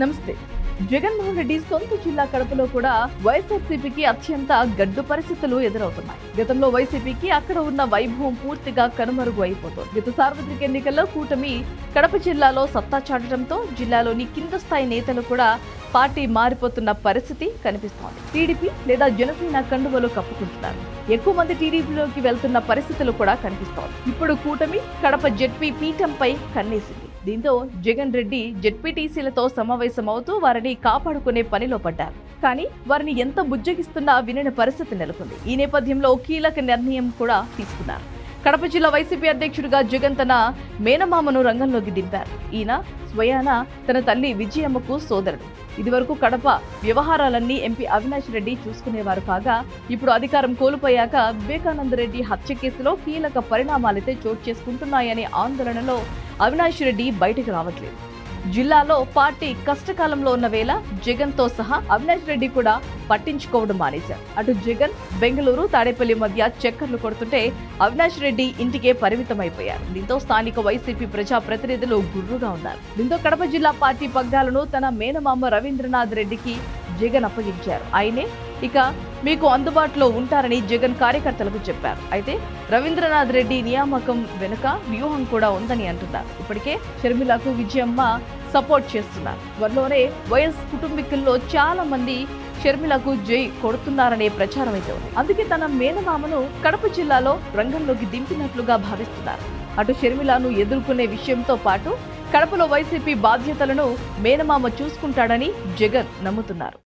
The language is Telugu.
నమస్తే. జగన్మోహన్ రెడ్డి సొంత జిల్లా కడపలో కూడా వైఎస్ఆర్సీపీకి అత్యంత గడ్డు పరిస్థితులు ఎదురవుతున్నాయి. గతంలో వైసీపీకి అక్కడ ఉన్న వైభవం పూర్తిగా కనుమరుగు అయిపోతోంది. గత సార్వత్రిక ఎన్నికల్లో కూటమి కడప జిల్లాలో సత్తా చాటడంతో జిల్లాలోని కింద స్థాయి నేతలు కూడా పార్టీ మారిపోతున్న పరిస్థితి కనిపిస్తోంది. టీడీపీ లేదా జనసేన కండువలు కప్పుకుంటున్నారు. ఎక్కువ మంది టీడీపీలోకి వెళ్తున్న పరిస్థితులు కూడా కనిపిస్తోంది. ఇప్పుడు కూటమి కడప జెడ్పీ పీఠంపై కన్నేసింది. దీంతో జగన్ రెడ్డి జెడ్పీటీసీలతో సమావేశమవుతూ వారిని కాపాడుకునే పనిలో పడ్డారు. కానీ వారిని ఎంత బుజ్జగిస్తున్నా వినని పరిస్థితి నెలకొంది. ఈ నేపథ్యంలో కీలక నిర్ణయం కూడా తీసుకున్నారు. కడప జిల్లా వైసీపీ అధ్యక్షుడిగా జగన్ తన మేనమామను రంగంలోకి దింపారు. ఈయన స్వయాన తన తల్లి విజయమ్మకు సోదరుడు. ఇదివరకు కడప వ్యవహారాలన్నీ ఎంపీ అవినాష్ రెడ్డి చూసుకునేవారు కాగా, ఇప్పుడు అధికారం కోల్పోయాక వివేకానంద రెడ్డి హత్య కేసులో కీలక పరిణామాలైతే చోటు చేసుకుంటున్నాయనే ఆందోళనలో అవినాష్ రెడ్డి బయటకు రావట్లేదు. జిల్లాలో పార్టీ కష్టకాలంలో ఉన్న వేళ జగన్ తో సహా అవినాష్ రెడ్డి కూడా పట్టించుకోవడం మానేశారు. అటు జగన్ బెంగళూరు తాడేపల్లి మధ్య చక్కర్లు కొడుతుంటే అవినాష్ రెడ్డి ఇంటికే పరిమితమైపోయారు. దీంతో స్థానిక వైసీపీ ప్రజా ప్రతినిధులు గుర్రుగా ఉన్నారు. దీంతో కడప జిల్లా పార్టీ పగ్గాలను తన మేనమామ రవీంద్రనాథ్ రెడ్డికి జగన్ అప్పగించారు. ఆయనే ఇక మీకు అందుబాటులో ఉంటారని జగన్ కార్యకర్తలకు చెప్పారు. అయితే రవీంద్రనాథ్ రెడ్డి నియామకం వెనుక వ్యూహం కూడా ఉందని అంటున్నారు. ఇప్పటికే షర్మిలకు విజయమ్మ సపోర్ట్ చేస్తున్నారు. త్వరలోనే వైఎస్ కుటుంబీకుల్లో చాలా మంది షర్మిలకు జై కొడుతున్నారనే ప్రచారం అయితే ఉంది. అందుకే తన మేనమామను కడప జిల్లాలో రంగంలోకి దింపినట్లుగా భావిస్తున్నారు. అటు షర్మిలను ఎదుర్కొనే విషయంతో పాటు కడపలో వైసీపీ బాధ్యతలను మేనమామ చూసుకుంటాడని జగన్ నమ్ముతున్నారు.